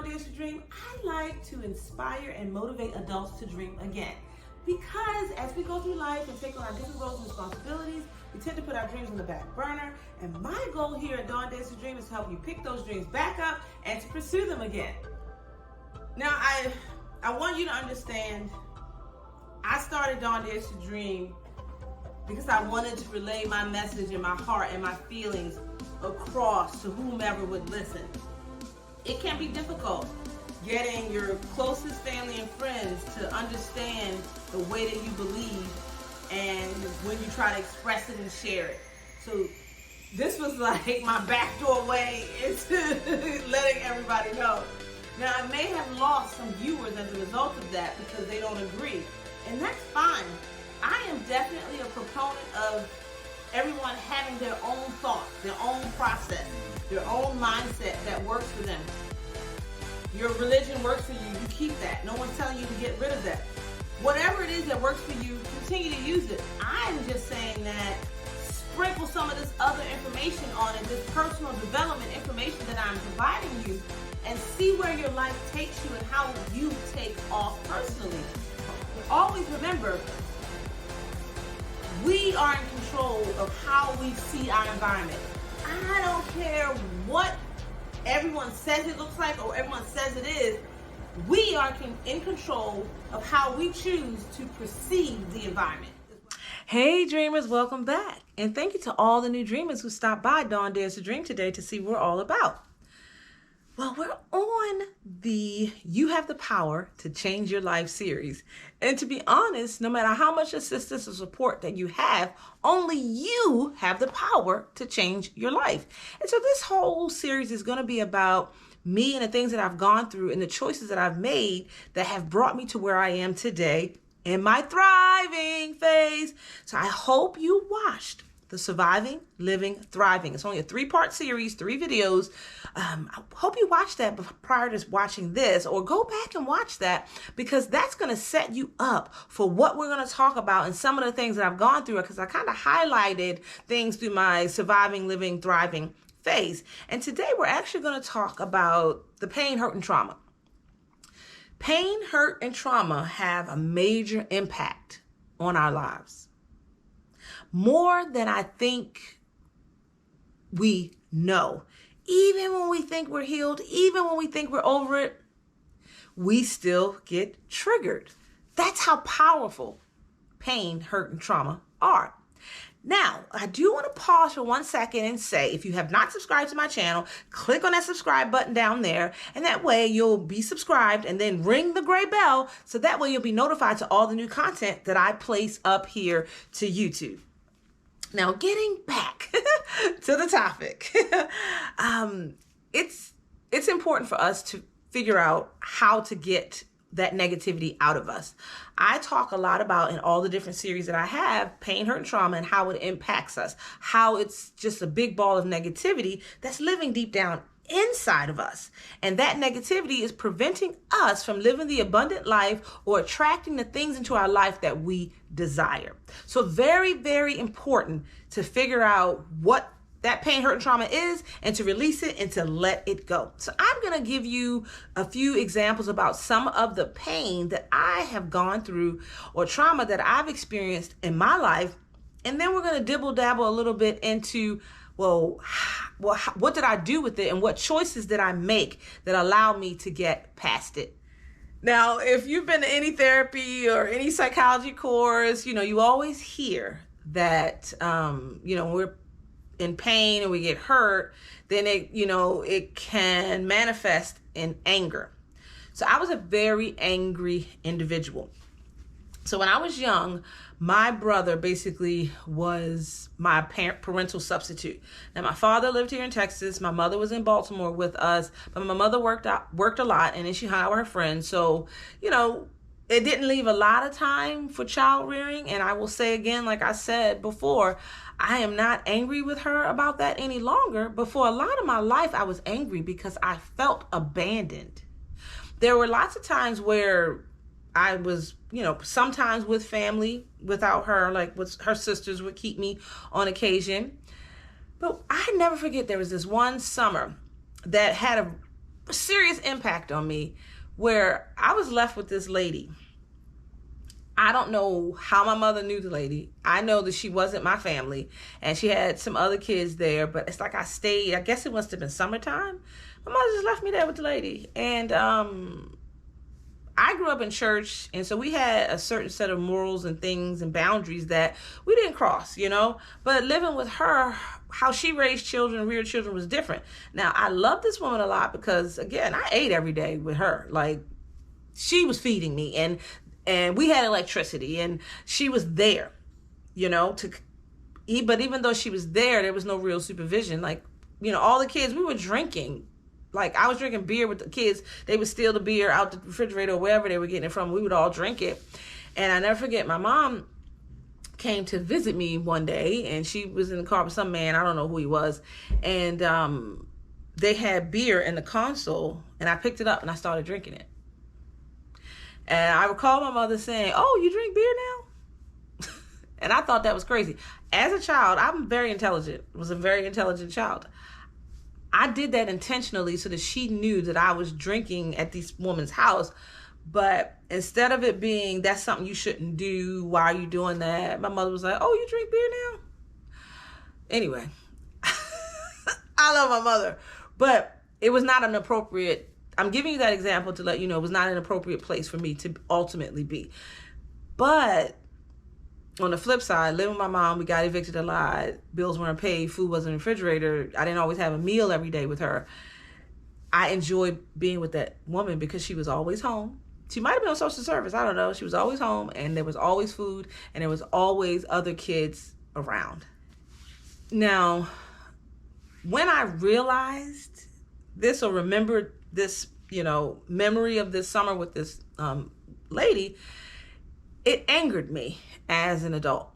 Dare to Dream, I like to inspire and motivate adults to dream again. Because as we go through life and take on our different roles and responsibilities, we tend to put our dreams on the back burner. And my goal here at Dawn Dares to Dream is to help you pick those dreams back up and to pursue them again. Now, I want you to understand, I started Dawn Dares to Dream because I wanted to relay my message and my heart and my feelings across to whomever would listen. It can be difficult getting your closest family and friends to understand the way that you believe and when you try to express it and share it. So this was like my backdoor way into letting everybody know. Now, I may have lost some viewers as a result of that because they don't agree, and that's fine. I am definitely a proponent of everyone having their own thoughts, their own process, their own mindset that works for them. Your religion works for you, you keep that. No one's telling you to get rid of that. Whatever it is that works for you, continue to use it. I'm just saying that sprinkle some of this other information on it, this personal development information that I'm providing you, and see where your life takes you and how you take off personally. Always remember, we are in control of how we see our environment. I don't care what everyone says it looks like or everyone says it is. We are in control of how we choose to perceive the environment. Hey dreamers, welcome back. And thank you to all the new dreamers who stopped by Dawn Dares to Dream today to see what we're all about. Well, we're on the You Have the Power to Change Your Life series. And to be honest, no matter how much assistance or support that you have, only you have the power to change your life. And so this whole series is going to be about me and the things that I've gone through and the choices that I've made that have brought me to where I am today in my thriving phase. So I hope you watched the Surviving, Living, Thriving. It's only a 3-part series, 3 videos. I hope you watched that prior to watching this, or go back and watch that, because that's going to set you up for what we're going to talk about and some of the things that I've gone through, because I kind of highlighted things through my Surviving, Living, Thriving phase. And today we're actually going to talk about the pain, hurt, and trauma. Pain, hurt, and trauma have a major impact on our lives. More than I think we know. Even when we think we're healed, even when we think we're over it, we still get triggered. That's how powerful pain, hurt, and trauma are. Now, I do want to pause for 1 second and say, if you have not subscribed to my channel, click on that subscribe button down there, and that way you'll be subscribed, and then ring the gray bell, so that way you'll be notified to all the new content that I place up here to YouTube. Now, getting back to the topic, it's important for us to figure out how to get that negativity out of us. I talk a lot about, in all the different series that I have, pain, hurt, and trauma, and how it impacts us, how it's just a big ball of negativity that's living deep down inside of us. And that negativity is preventing us from living the abundant life or attracting the things into our life that we desire. So very, very important to figure out what that pain, hurt, and trauma is, and to release it and to let it go. So I'm going to give you a few examples about some of the pain that I have gone through or trauma that I've experienced in my life. And then we're going to dibble dabble a little bit into, well, what did I do with it, and what choices did I make that allow me to get past it? Now, if you've been to any therapy or any psychology course, you always hear that, when we're in pain and we get hurt, then it can manifest in anger. So I was a very angry individual. So when I was young, my brother basically was my parental substitute. Now, my father lived here in Texas. My mother was in Baltimore with us, but my mother worked a lot, and then she hung out with her friends. So, it didn't leave a lot of time for child rearing. And I will say again, like I said before, I am not angry with her about that any longer. But for a lot of my life, I was angry because I felt abandoned. There were lots of times where I was, sometimes with family without her, like her sisters would keep me on occasion. But I never forget, there was this one summer that had a serious impact on me, where I was left with this lady. I don't know how my mother knew the lady. I know that she wasn't my family, and she had some other kids there, but it's like I stayed, I guess it must have been summertime. My mother just left me there with the lady. And I grew up in church, and so we had a certain set of morals and things and boundaries that we didn't cross, you know. But living with her, how she raised children, reared children, was different. Now, I love this woman a lot because, again, I ate every day with her. Like, she was feeding me, and we had electricity, and she was there, you know, but even though she was there was no real supervision. Like, you know, all the kids, we were drinking. Like, I was drinking beer with the kids. They would steal the beer out the refrigerator or wherever they were getting it from. We would all drink it. And I never forget, my mom came to visit me one day, and she was in the car with some man. I don't know who he was. And they had beer in the console, and I picked it up and I started drinking it. And I recall my mother saying, "Oh, you drink beer now?" And I thought that was crazy. As a child, I'm very intelligent. Was a very intelligent child. I did that intentionally so that she knew that I was drinking at this woman's house. But instead of it being, that's something you shouldn't do, why are you doing that? My mother was like, "Oh, you drink beer now?" Anyway, I love my mother. But it was not an appropriate, I'm giving you that example to let you know it was not an appropriate place for me to ultimately be. But on the flip side, living with my mom, we got evicted a lot. Bills weren't paid. Food wasn't in the refrigerator. I didn't always have a meal every day with her. I enjoyed being with that woman because she was always home. She might have been on social service. I don't know. She was always home, and there was always food, and there was always other kids around. Now, when I realized this, or remembered this, you know, memory of this summer with this lady, it angered me as an adult.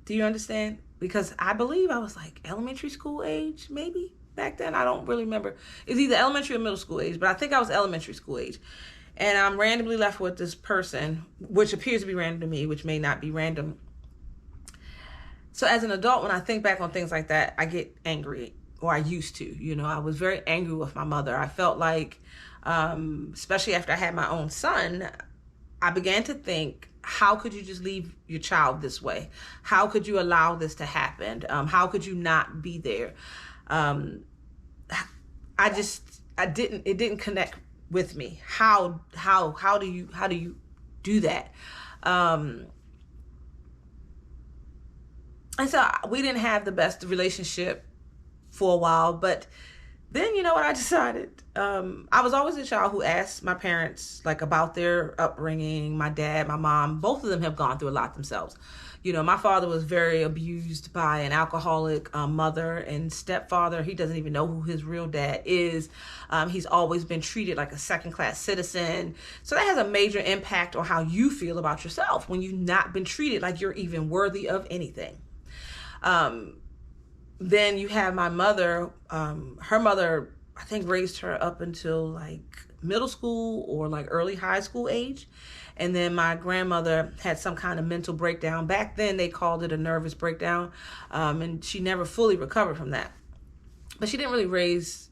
Do you understand? Because I believe I was like elementary school age, maybe back then. I don't really remember. It's either elementary or middle school age, but I think I was elementary school age. And I'm randomly left with this person, which appears to be random to me, which may not be random. So as an adult, when I think back on things like that, I get angry, or I used to. You know, I was very angry with my mother. I felt like, especially after I had my own son, I began to think, how could you just leave your child this way? How could you allow this to happen? How could you not be there? It didn't connect with me. How do you do that? And so we didn't have the best relationship for a while, but then, you know what I decided? I was always a child who asked my parents, like, about their upbringing. My dad, my mom, both of them have gone through a lot themselves. You know, my father was very abused by an alcoholic mother and stepfather. He doesn't even know who his real dad is. He's always been treated like a second-class citizen. So that has a major impact on how you feel about yourself when you've not been treated like you're even worthy of anything. Then you have my mother. Her mother, I think, raised her up until like middle school or like early high school age. And then my grandmother had some kind of mental breakdown. Back then they called it a nervous breakdown. And she never fully recovered from that. But she didn't really raise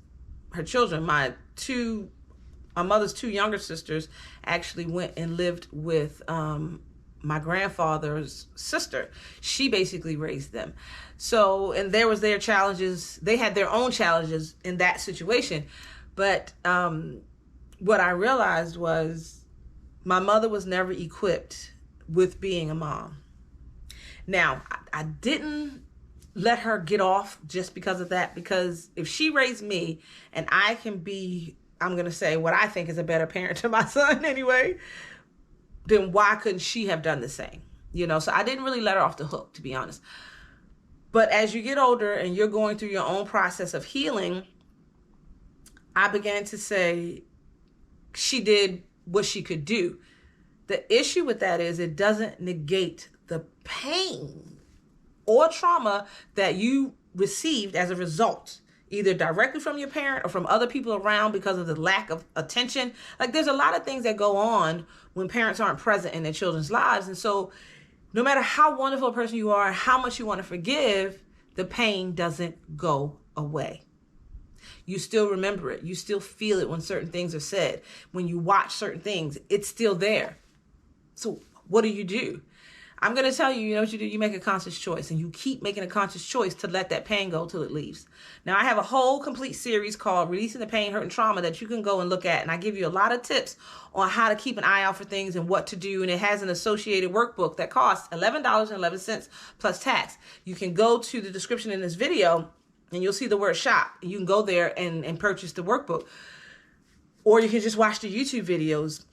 her children. My mother's two younger sisters actually went and lived with my grandfather's sister. She basically raised them. So, and there was their challenges. They had their own challenges in that situation. But what I realized was my mother was never equipped with being a mom. Now, I didn't let her get off just because of that, because if she raised me and I can be, I'm going to say what I think is a better parent to my son anyway, then why couldn't she have done the same? You know, so I didn't really let her off the hook, to be honest. But as you get older and you're going through your own process of healing, I began to say she did what she could do. The issue with that is it doesn't negate the pain or trauma that you received as a result, either directly from your parent or from other people around because of the lack of attention. Like, there's a lot of things that go on when parents aren't present in their children's lives. And so no matter how wonderful a person you are, how much you want to forgive, the pain doesn't go away. You still remember it. You still feel it when certain things are said. When you watch certain things, it's still there. So what do? I'm going to tell you, you know what you do? You make a conscious choice, and you keep making a conscious choice to let that pain go till it leaves. Now, I have a whole complete series called Releasing the Pain, Hurt, and Trauma that you can go and look at. And I give you a lot of tips on how to keep an eye out for things and what to do. And it has an associated workbook that costs $11.11 plus tax. You can go to the description in this video and you'll see the word shop. You can go there and purchase the workbook. Or you can just watch the YouTube videos.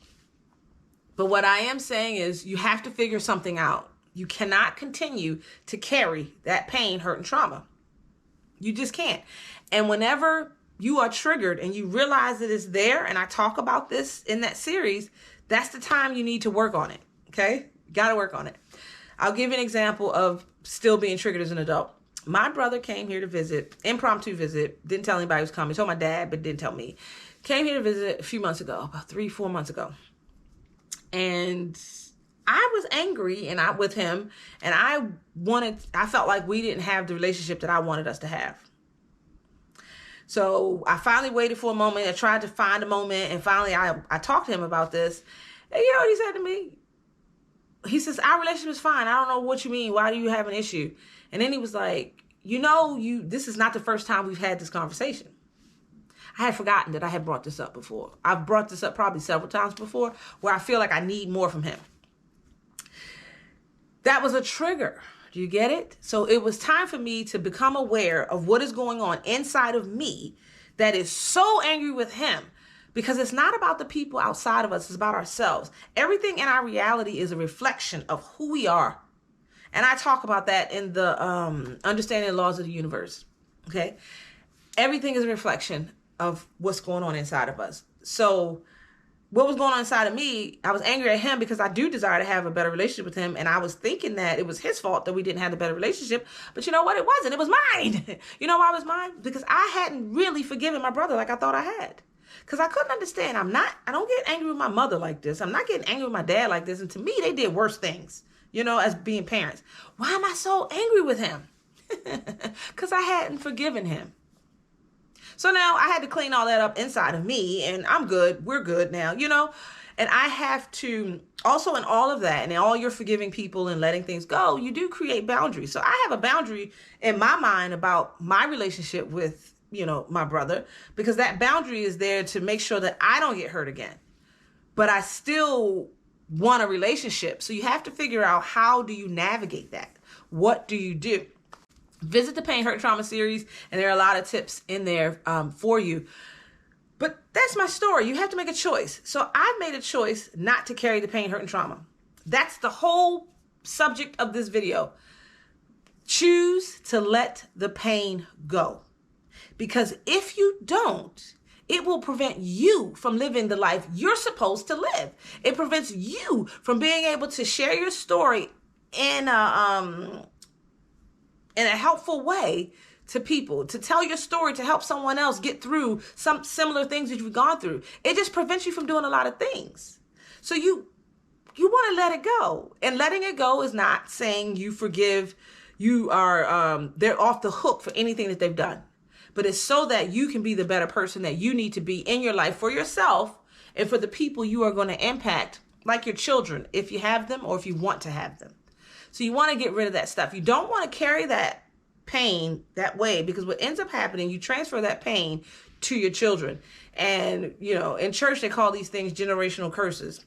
But what I am saying is you have to figure something out. You cannot continue to carry that pain, hurt, and trauma. You just can't. And whenever you are triggered and you realize that it's there, and I talk about this in that series, that's the time you need to work on it, okay? You got to work on it. I'll give you an example of still being triggered as an adult. My brother came here to visit, impromptu visit, didn't tell anybody he was coming. He told my dad, but didn't tell me. Came here to visit a few months ago, about 3-4 months ago. And I was angry with him, and I felt like we didn't have the relationship that I wanted us to have. So I finally waited for a moment. I tried to find a moment, and finally I talked to him about this. And you know what he said to me? He says, our relationship is fine. I don't know what you mean. Why do you have an issue? And then he was like, this is not the first time we've had this conversation. I had forgotten that I had brought this up before. I've brought this up probably several times before where I feel like I need more from him. That was a trigger. Do you get it? So it was time for me to become aware of what is going on inside of me that is so angry with him, because it's not about the people outside of us. It's about ourselves. Everything in our reality is a reflection of who we are. And I talk about that in the Understanding the Laws of the Universe. Okay. Everything is a reflection of what's going on inside of us. So what was going on inside of me, I was angry at him because I do desire to have a better relationship with him. And I was thinking that it was his fault that we didn't have a better relationship. But you know what? It wasn't. It was mine. You know why it was mine? Because I hadn't really forgiven my brother like I thought I had. Because I couldn't understand. I don't get angry with my mother like this. I'm not getting angry with my dad like this. And to me, they did worse things, as being parents. Why am I so angry with him? Because I hadn't forgiven him. So now I had to clean all that up inside of me, and I'm good. We're good now, and I have to also, in all of that and in all your forgiving people and letting things go, you do create boundaries. So I have a boundary in my mind about my relationship with, my brother, because that boundary is there to make sure that I don't get hurt again, but I still want a relationship. So you have to figure out, how do you navigate that? What do you do? Visit the Pain, Hurt, and Trauma series, and there are a lot of tips in there for you. But that's my story. You have to make a choice. So I've made a choice not to carry the pain, hurt, and trauma. That's the whole subject of this video. Choose to let the pain go. Because if you don't, it will prevent you from living the life you're supposed to live. It prevents you from being able to share your story in a helpful way to people, to tell your story, to help someone else get through some similar things that you've gone through. It just prevents you from doing a lot of things. So you want to let it go. And letting it go is not saying you forgive, they're off the hook for anything that they've done. But it's so that you can be the better person that you need to be in your life for yourself and for the people you are going to impact, like your children, if you have them or if you want to have them. So you want to get rid of that stuff. You don't want to carry that pain that way, because what ends up happening, you transfer that pain to your children. And, in church, they call these things generational curses,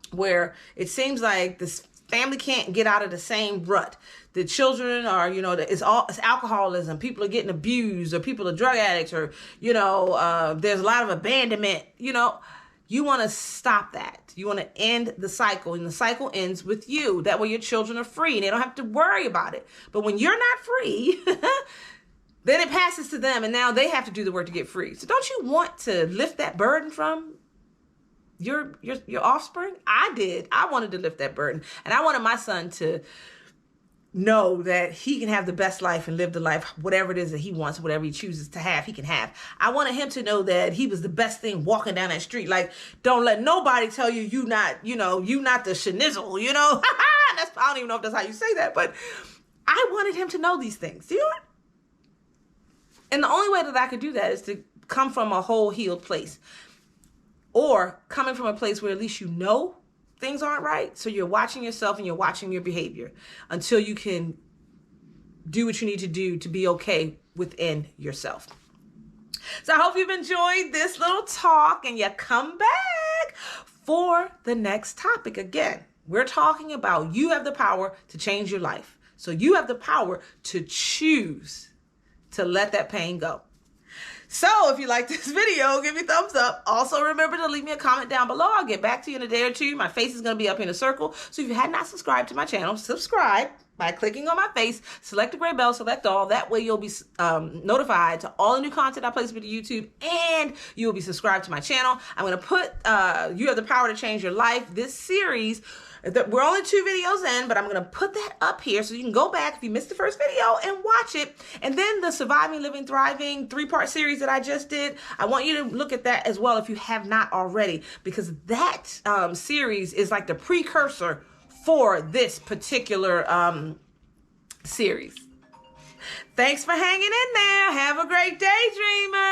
where it seems like this family can't get out of the same rut. The children are, it's alcoholism. People are getting abused, or people are drug addicts, or, there's a lot of abandonment. You want to stop that. You want to end the cycle, and the cycle ends with you. That way your children are free and they don't have to worry about it. But when you're not free, then it passes to them, and now they have to do the work to get free. So don't you want to lift that burden from your offspring? I did. I wanted to lift that burden, and I wanted my son to know that he can have the best life and live the life, whatever it is that he wants, whatever he chooses to have, he can have. I wanted him to know that he was the best thing walking down that street. Like, don't let nobody tell you you not the schnizzle, I don't even know if that's how you say that, but I wanted him to know these things. Do you know what? And the only way that I could do that is to come from a whole healed place, or coming from a place where at least you know things aren't right. So you're watching yourself and you're watching your behavior until you can do what you need to do to be okay within yourself. So I hope you've enjoyed this little talk and you come back for the next topic. Again, we're talking about you have the power to change your life. So you have the power to choose to let that pain go. So if you like this video, give me a thumbs up. Also, remember to leave me a comment down below. I'll get back to you in a day or two. My face is going to be up in a circle. So if you had not subscribed to my channel, subscribe by clicking on my face, select the gray bell, select all. That way you'll be notified to all the new content I place with YouTube, and you will be subscribed to my channel. I'm going to put You Have the Power to Change Your Life, this series. We're only 2 videos in, but I'm going to put that up here so you can go back if you missed the first video and watch it. And then the Surviving, Living, Thriving 3-part series that I just did, I want you to look at that as well if you have not already, because that series is like the precursor for this particular series. Thanks for hanging in there. Have a great day, dreamers.